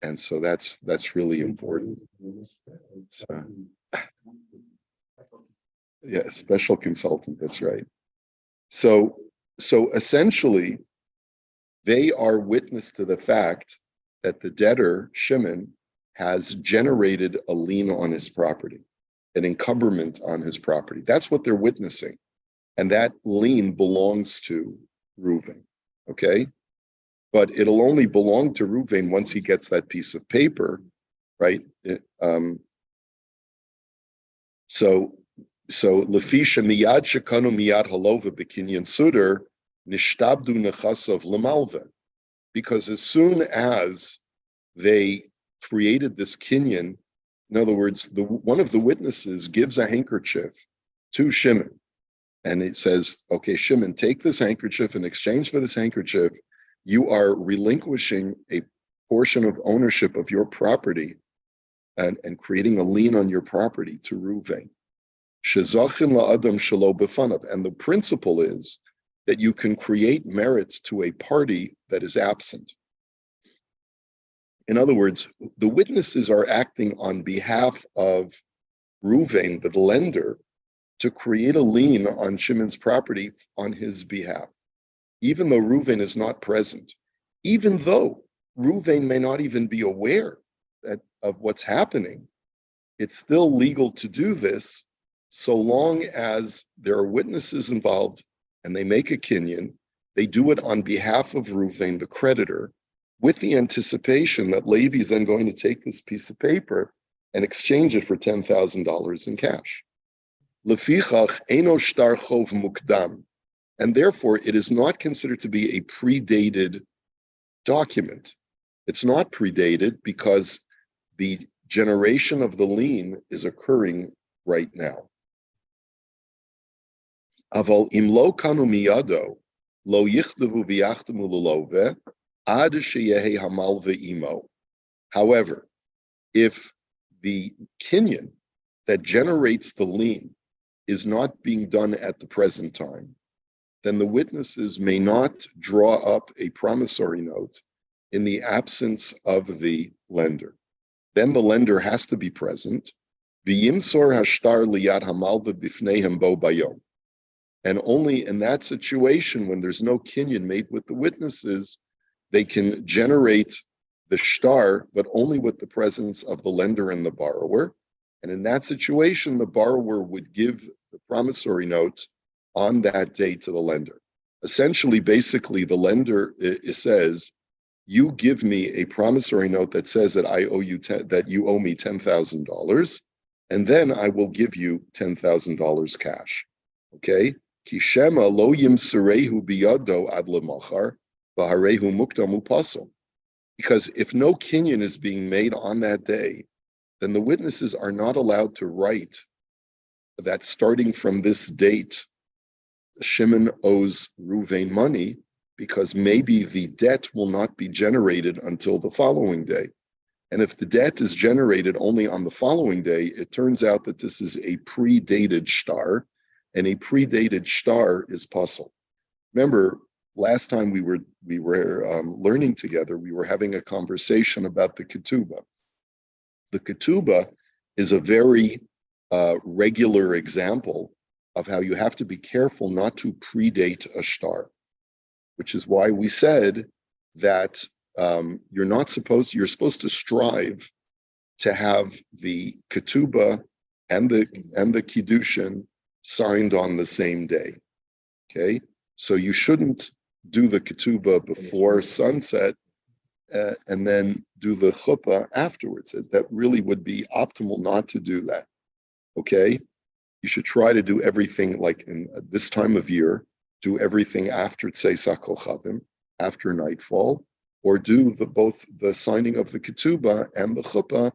And so that's really important. So, yeah, special consultant, that's right. So essentially, they are witness to the fact that the debtor, Shimon, has generated a lien on his property, an encumberment on his property. That's what they're witnessing. And that lien belongs to Reuven, okay? But it'll only belong to Reuven once he gets that piece of paper, right? So lefisha miyad shekanu miyad halova b'kinyan suder nishtabdu nechasov lemalva, because as soon as they created this kinyan, in other words, one of the witnesses gives a handkerchief to Shimon, and it says, "Okay, Shimon, take this handkerchief. In exchange for this handkerchief, you are relinquishing a portion of ownership of your property and creating a lien on your property to Reuven. Shezachin la'adam shelo b'fanav." And the principle is that you can create merits to a party that is absent. In other words, the witnesses are acting on behalf of Reuven, the lender, to create a lien on Shimon's property on his behalf, even though Reuven is not present, even though Reuven may not even be aware of what's happening. It's still legal to do this so long as there are witnesses involved and they make a kinyan. They do it on behalf of Reuven, the creditor, with the anticipation that Levi is then going to take this piece of paper and exchange it for $10,000 in cash. Lefichach eino shtar chov mukdam, and therefore it is not considered to be a predated document. It's not predated because the generation of the lien is occurring right now. Aval imlo kanu miyado lo yichtavu v'yachtemu lelove ad sheyehe hamalve imo. However, if the kinyan that generates the lien is not being done at the present time, then the witnesses may not draw up a promissory note in the absence of the lender. Then the lender has to be present. V'yimsor hashtar liyad hamalva bifneihem bo bayom. And only in that situation, when there's no kinyan made with the witnesses, they can generate the shtar, but only with the presence of the lender and the borrower. And in that situation, the borrower would give the promissory note on that day to the lender. Essentially, basically, the lender says, you give me a promissory note that says that I owe you that you owe me $10,000, and then I will give you $10,000 cash. Okay? Kishema lo yimserehu biyado ad lemachar v'harehu mukdamu pasol. Because if no kinyan is being made on that day, then the witnesses are not allowed to write that starting from this date, Shimon owes Reuven money, because maybe the debt will not be generated until the following day. And if the debt is generated only on the following day, it turns out that this is a predated shtar, and a predated shtar is puzzle. Remember, last time we were learning together, we were having a conversation about the ketubah. The ketubah is a very regular example of how you have to be careful not to predate a shtar, which is why we said that you're supposed to strive to have the ketubah and the kiddushin signed on the same day. Okay, so you shouldn't do the ketubah before sunset and then do the chuppah afterwards. That really would be optimal not to do that. Okay, you should try to do everything like in this time of year. Do everything after Tzeis HaKochadim, after nightfall, or do both the signing of the ketubah and the chuppah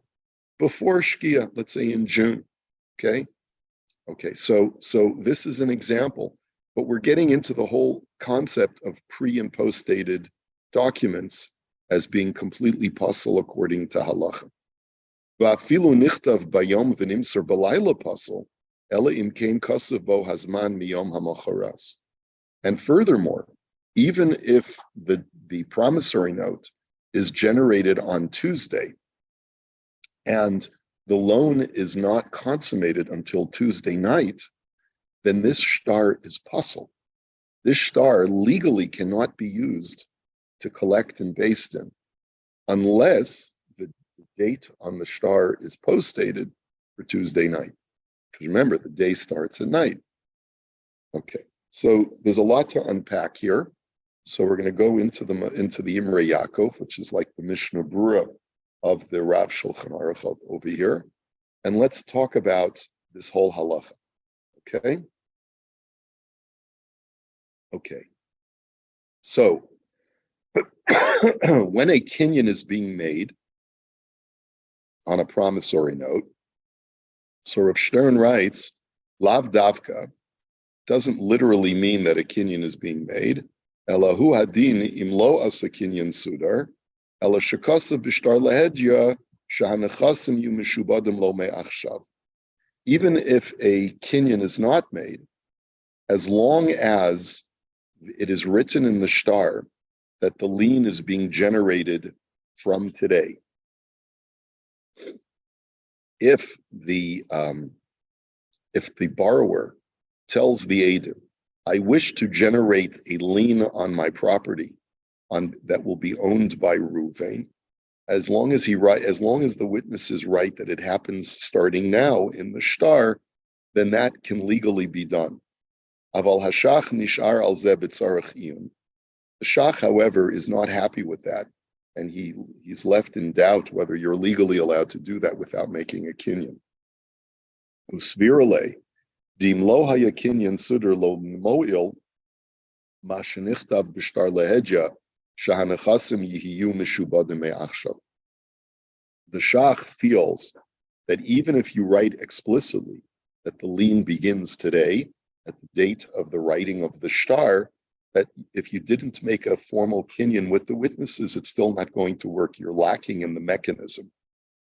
before Shkia, let's say in June. Okay, so this is an example, but we're getting into the whole concept of pre and post dated documents as being completely pasul according to halacha. Va'afilu nichtav bayom v'nimser b'layla pasul, ela im kein kasav bo hazman miyom hamacharas. And furthermore, even if the promissory note is generated on Tuesday, and the loan is not consummated until Tuesday night, then this shtar is puzzle. This shtar legally cannot be used to collect in Beis Din unless the date on the shtar is post-dated for Tuesday night. Because remember, the day starts at night. Okay, so there's a lot to unpack here. So we're going to go into the Imrei Yaakov, which is like the Mishnah Brura of the Rav Shulchan Aruch over here, and let's talk about this whole halacha. Okay. Okay. So when a kinyan is being made on a promissory note, so Rav Stern writes, Lav Davka doesn't literally mean that a kinyan is being made. Elahu hadin imlo asa kinyan sudar, ela shekasav b'shtar lahedya shahanechasim yu mishubadim lo me'achshav. Even if a kinyan is not made, as long as it is written in the shtar that the lien is being generated from today. If the borrower tells the Eidim, I wish to generate a lien on my property that will be owned by Reuven, as long as the witnesses write that it happens starting now in the shtar, then that can legally be done. Aval hashach nishar al zeh b'tzarech iyun. The shach, however, is not happy with that, and he's left in doubt whether you're legally allowed to do that without making a kinyan. Usvirale, dim lo haya kinyan sudar lo mo'il, ma shenichtav b'shtar lehedja, shahanechasim yihiyu mishubadim me'achshav. The shach feels that even if you write explicitly that the lien begins today, at the date of the writing of the shtar, that if you didn't make a formal kinyan with the witnesses, it's still not going to work. You're lacking in the mechanism.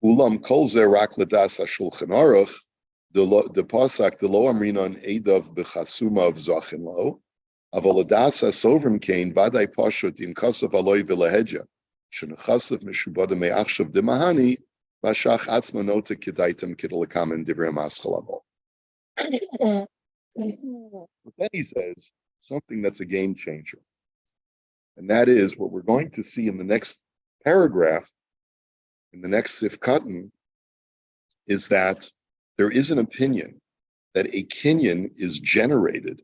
Ulam kol zeh rak l'das hashulchan aruch, the pasak the lo amrinan edav b'chasuma of zachin lo, aval l'das hasovrim kain vaday pashut im kasav aloy v'lehedja, shenechasav meshubada me'achshav demahani, v'ashach atzma nota kedaitem kidalakam and divrei maschalabo. But then he says something that's a game changer. And that is what we're going to see in the next paragraph, in the next sifkatan, is that there is an opinion that a kinyan is generated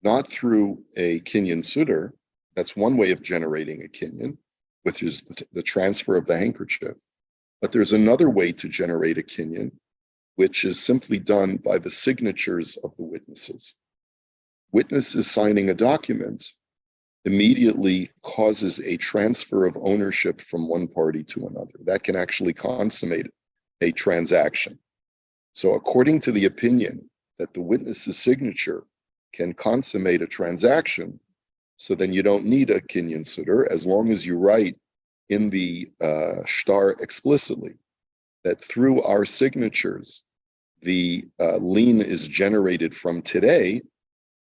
not through a kinyan sudar. That's one way of generating a kinyan, which is the transfer of the handkerchief. But there's another way to generate a kinyan, which is simply done by the signatures of the witnesses. Witnesses signing a document immediately causes a transfer of ownership from one party to another. That can actually consummate a transaction. So according to the opinion that the witness's signature can consummate a transaction, so then you don't need a kinyan sudar as long as you write in the shtar explicitly that through our signatures, the lien is generated from today,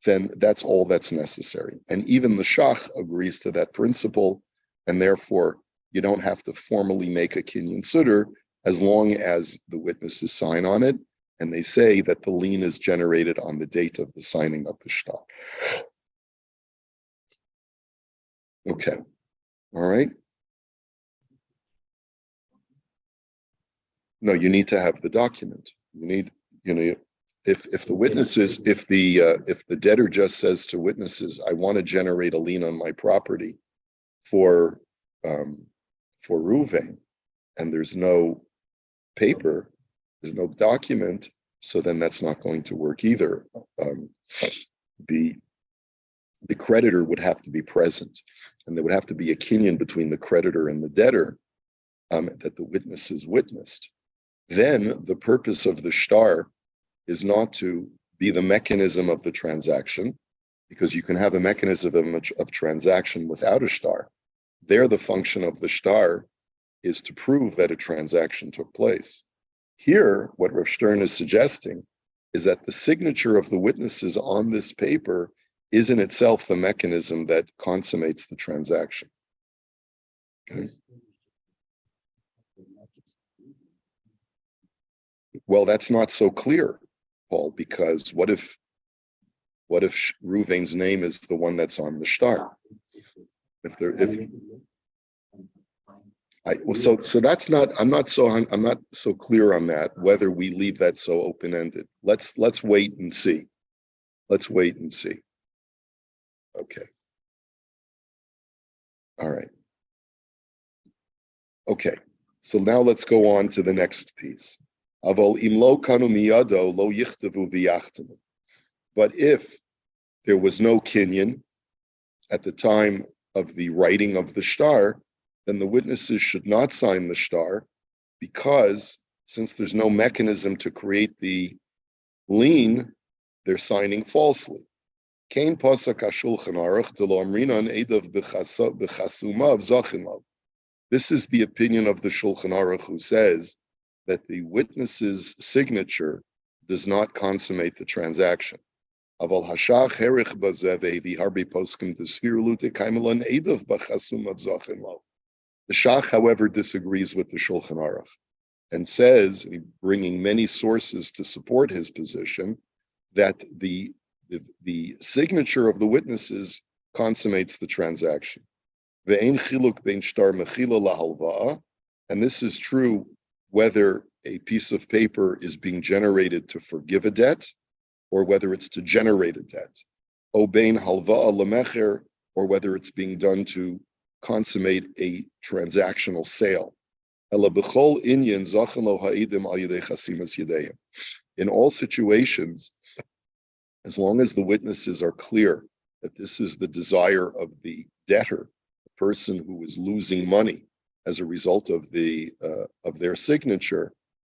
then that's all that's necessary. And even the shach agrees to that principle, and therefore you don't have to formally make a kinyan sudar as long as the witnesses sign on it, and they say that the lien is generated on the date of the signing of the shtar. Okay, all right. No, you need to have the document. If the witnesses, if the debtor just says to witnesses, I want to generate a lien on my property for Reuven, and there's no paper, there's no document, so then that's not going to work either. The creditor would have to be present, and there would have to be a kinyan between the creditor and the debtor that the witnesses witnessed. Then the purpose of the shtar is not to be the mechanism of the transaction, because you can have a mechanism of transaction without a shtar. There, the function of the shtar is to prove that a transaction took place. Here, what Rav Stern is suggesting is that the signature of the witnesses on this paper is in itself the mechanism that consummates the transaction. Okay. Well, that's not so clear, Paul, because what if Ruvain's name is the one that's on the star? So that's not. I'm not so clear on that. Whether we leave that so open ended. Let's wait and see. Let's wait and see. Okay. All right. Okay. So now let's go on to the next piece. But if there was no kinyan at the time of the writing of the shtar, then the witnesses should not sign the shtar, because since there's no mechanism to create the lien, they're signing falsely. This is the opinion of the Shulchan Aruch, who says that the witness's signature does not consummate the transaction. The Shach, however, disagrees with the Shulchan Aruch and says, bringing many sources to support his position, that the signature of the witnesses consummates the transaction. And this is true whether a piece of paper is being generated to forgive a debt or whether it's to generate a debt, or whether it's being done to consummate a transactional sale. In all situations, as long as the witnesses are clear that this is the desire of the debtor, the person who is losing money as a result of their signature,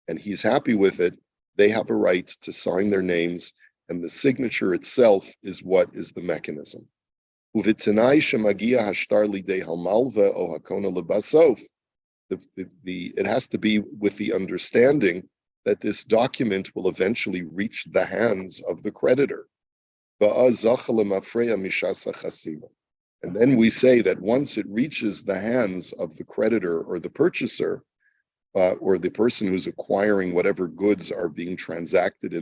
and he's happy with it, they have a right to sign their names, and the signature itself is what is the mechanism. It has to be with the understanding that this document will eventually reach the hands of the creditor. And then we say that once it reaches the hands of the creditor or the purchaser, or the person who's acquiring whatever goods are being transacted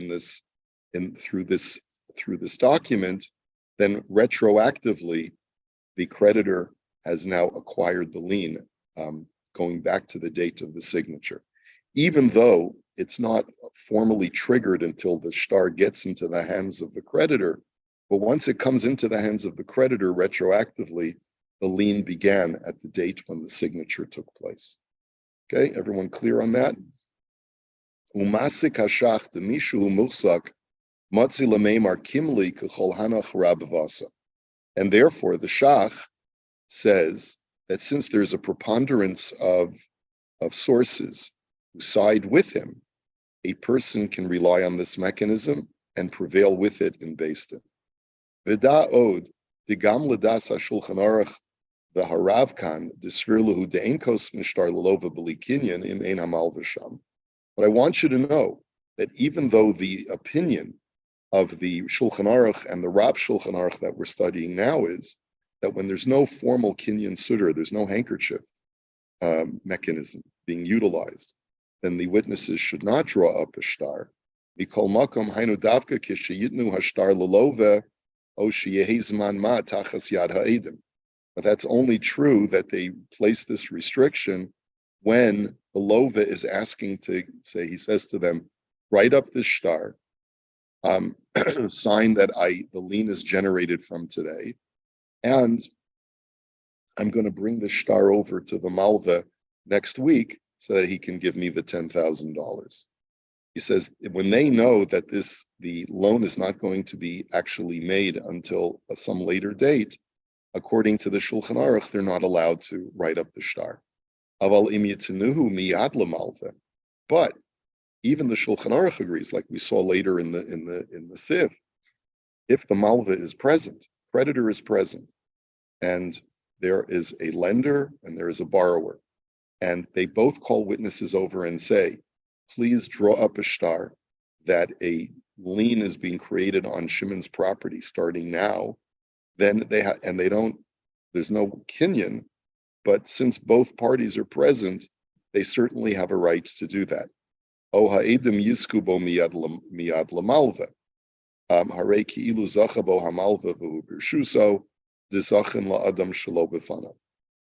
through this document, then retroactively the creditor has now acquired the lien, going back to the date of the signature, even though it's not formally triggered until the shtar gets into the hands of the creditor. But once it comes into the hands of the creditor retroactively, the lien began at the date when the signature took place. Okay, everyone clear on that? Umasik hashach demishu muchsak matzi lameimar kimli kechol hanach rabavasa. And therefore, the shach says that since there's a preponderance of sources who side with him, a person can rely on this mechanism and prevail with it in Beis Din. V'da od digam ledas hashulchan aruch v'harav kan disvir lehu de'enkos nishtar lelova b'li kinyan im ein hamal v'sham. But I want you to know that even though the opinion of the Shulchan Aruch and the Rav Shulchan Aruch that we're studying now is that when there's no formal kinyan sutter, there's no handkerchief mechanism being utilized, then the witnesses should not draw up a shtar. Mikol makom hainu davka kishayitnu hashtar lelove o sheyehi zman ma tachas yad ha'edim. But that's only true that they place this restriction when the lova is asking to say, he says to them, write up this shtar, sign that the lien is generated from today, and I'm going to bring the shtar over to the malva next week so that he can give me the $10,000. He says when they know that the loan is not going to be actually made until some later date, according to the Shulchan Aruch, they're not allowed to write up the shtar. Aval im yitnuhu miyad lemalva. But even the Shulchan Aruch agrees, like we saw later in the Siv, if the malva is present, creditor is present, and there is a lender and there is a borrower, and they both call witnesses over and say, please draw up a shtar that a lien is being created on Shimon's property starting now, then there's no kinyan, but since both parties are present, they certainly have a right to do that. O ha'edim yisku bo miyad lamalva. Hare ki'ilu zacha bo hamalva v'hu birshuso, d'zachin la'adam shelo b'fanav.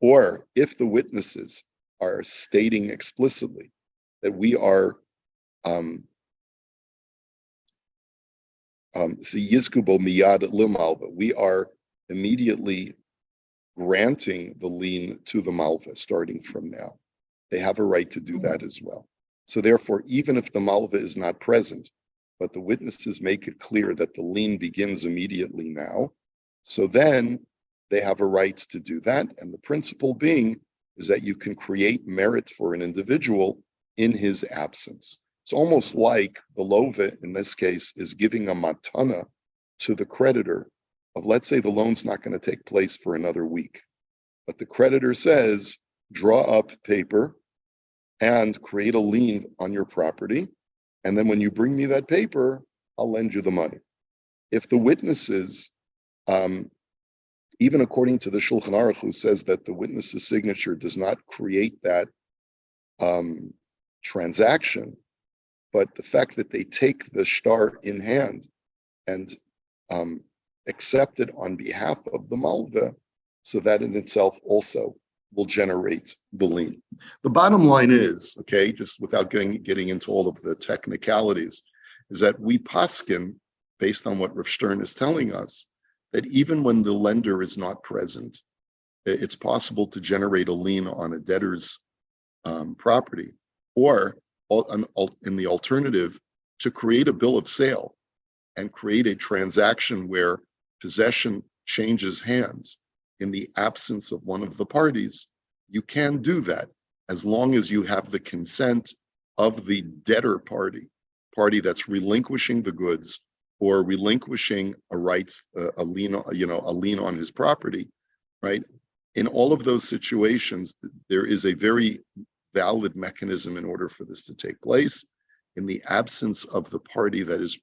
Or if the witnesses are stating explicitly that we are yiskubo miyad limalva, we are immediately granting the lien to the malva starting from now. They have a right to do that as well. So therefore, even if the malva is not present, but the witnesses make it clear that the lien begins immediately now, so then they have a right to do that. And the principle being is that you can create merit for an individual in his absence. It's almost like the lova in this case is giving a matana to the creditor of, let's say the loan's not going to take place for another week, but the creditor says, draw up paper and create a lien on your property, and then when you bring me that paper, I'll lend you the money. If the witnesses, even according to the Shulchan Aruch, who says that the witness's signature does not create that transaction, but the fact that they take the shtar in hand and accept it on behalf of the malva, so that in itself also will generate the lien. The bottom line is, okay, just without getting into all of the technicalities, is that we paskin, based on what Rav Stern is telling us, that even when the lender is not present, it's possible to generate a lien on a debtor's property, or in the alternative, to create a bill of sale and create a transaction where possession changes hands in the absence of one of the parties. You can do that as long as you have the consent of the debtor party that's relinquishing the goods or relinquishing a right, a lien on his property, right? In all of those situations, there is a very valid mechanism in order for this to take place. In the absence of the party that is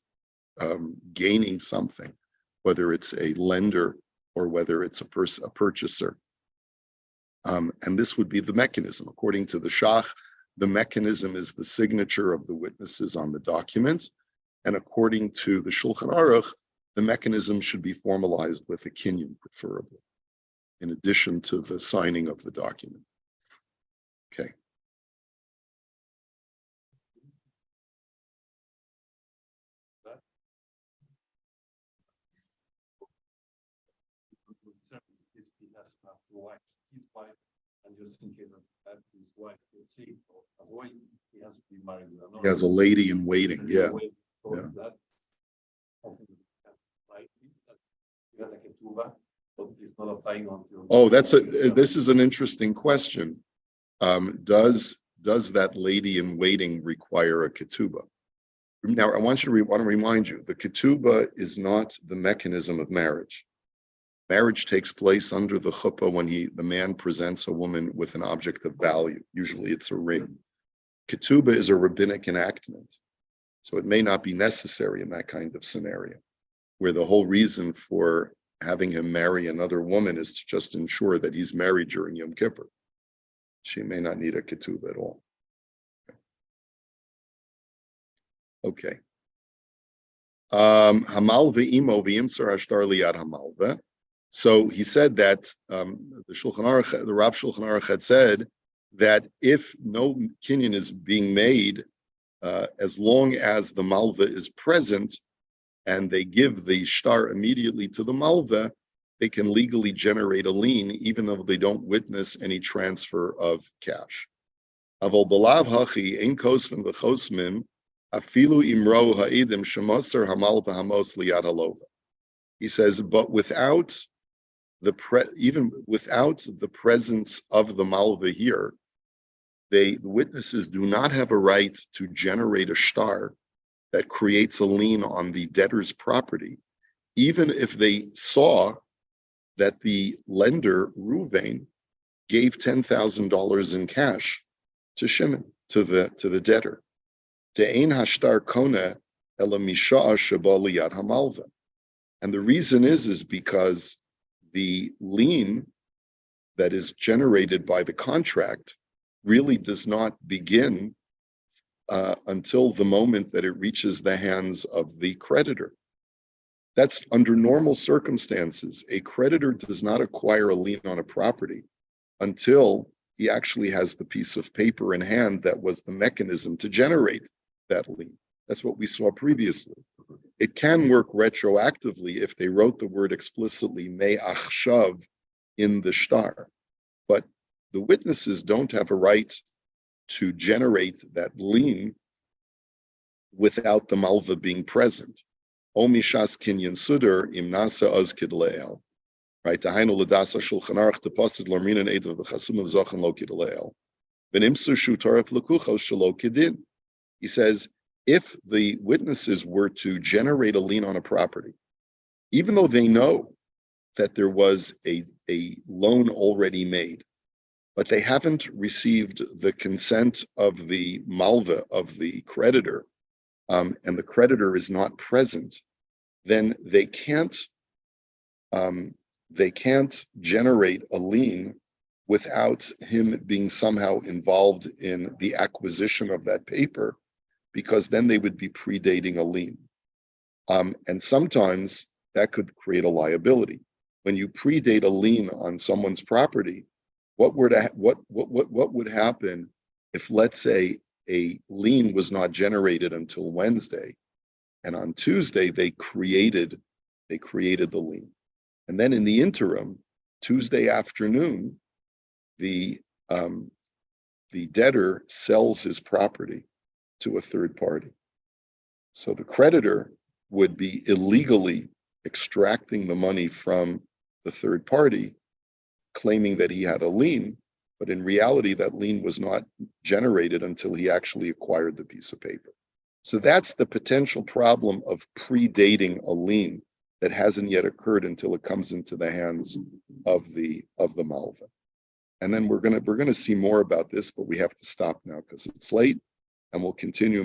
gaining something, whether it's a lender or whether it's a purchaser. And this would be the mechanism. According to the Shach, the mechanism is the signature of the witnesses on the document. And according to the Shulchan Aruch, the mechanism should be formalized with a kinyan, preferably, in addition to the signing of the document. Okay. His wife, and just in case that his wife will see or avoid, he has to be married with another. He has a lady in waiting, yeah. So Yeah. that's something that like he has a ketubah, but it's not applying until. Oh, this is an interesting question. Does that lady in waiting require a ketubah? Now, I want to remind you, the ketubah is not the mechanism of marriage. Marriage takes place under the chuppah when the man presents a woman with an object of value. Usually it's a ring. Ketubah is a rabbinic enactment. So it may not be necessary in that kind of scenario, where the whole reason for having him marry another woman is to just ensure that he's married during Yom Kippur. She may not need a ketubah at all. Okay. Hamalva imo v'imsar ashtar liyad hamalva. So he said that the Rav Shulchan Aruch had said that if no kinyan is being made, as long as the malva is present and they give the shtar immediately to the malva, they can legally generate a lien even though they don't witness any transfer of cash. Aval balav hachi ein kosvim v'chosmim afilu imro ha'idim shemoser hamalva hamos liyad halova. He says, but even without the presence of the malva here, the witnesses do not have a right to generate a shtar that creates a lien on the debtor's property, even if they saw that the lender, Ruvain, gave $10,000 in cash to Shimon, to the debtor. De'ein hashtar kona ela misha'a sheba liyad hamalva. And the reason is because the lien that is generated by the contract really does not begin until the moment that it reaches the hands of the creditor. That's under normal circumstances. A creditor does not acquire a lien on a property until he actually has the piece of paper in hand that was the mechanism to generate that lien. That's what we saw previously. It can work retroactively if they wrote the word explicitly, me achshav, in the shtar. But the witnesses don't have a right to generate that lien without the malva being present. O mishas kinyan sudar im nasa az kidleel. Right? Tahainu ladasa shulchan aruch deposit lorminan edav b'chasum of zachan lo kidleel. V'nimsu shu taref lekuchos shelo kidin. He says, if the witnesses were to generate a lien on a property, even though they know that there was a loan already made, but they haven't received the consent of the malva, of the creditor, and the creditor is not present, then they can't generate a lien without him being somehow involved in the acquisition of that paper, because then they would be predating a lien. And sometimes that could create a liability. When you predate a lien on someone's property, what would happen if, let's say, a lien was not generated until Wednesday, and on Tuesday they created the lien, and then in the interim, Tuesday afternoon, the debtor sells his property to a third party. So the creditor would be illegally extracting the money from the third party, claiming that he had a lien, but in reality, that lien was not generated until he actually acquired the piece of paper. So that's the potential problem of predating a lien that hasn't yet occurred until it comes into the hands of the malva. And then we're gonna see more about this, but we have to stop now because it's late, and we'll continue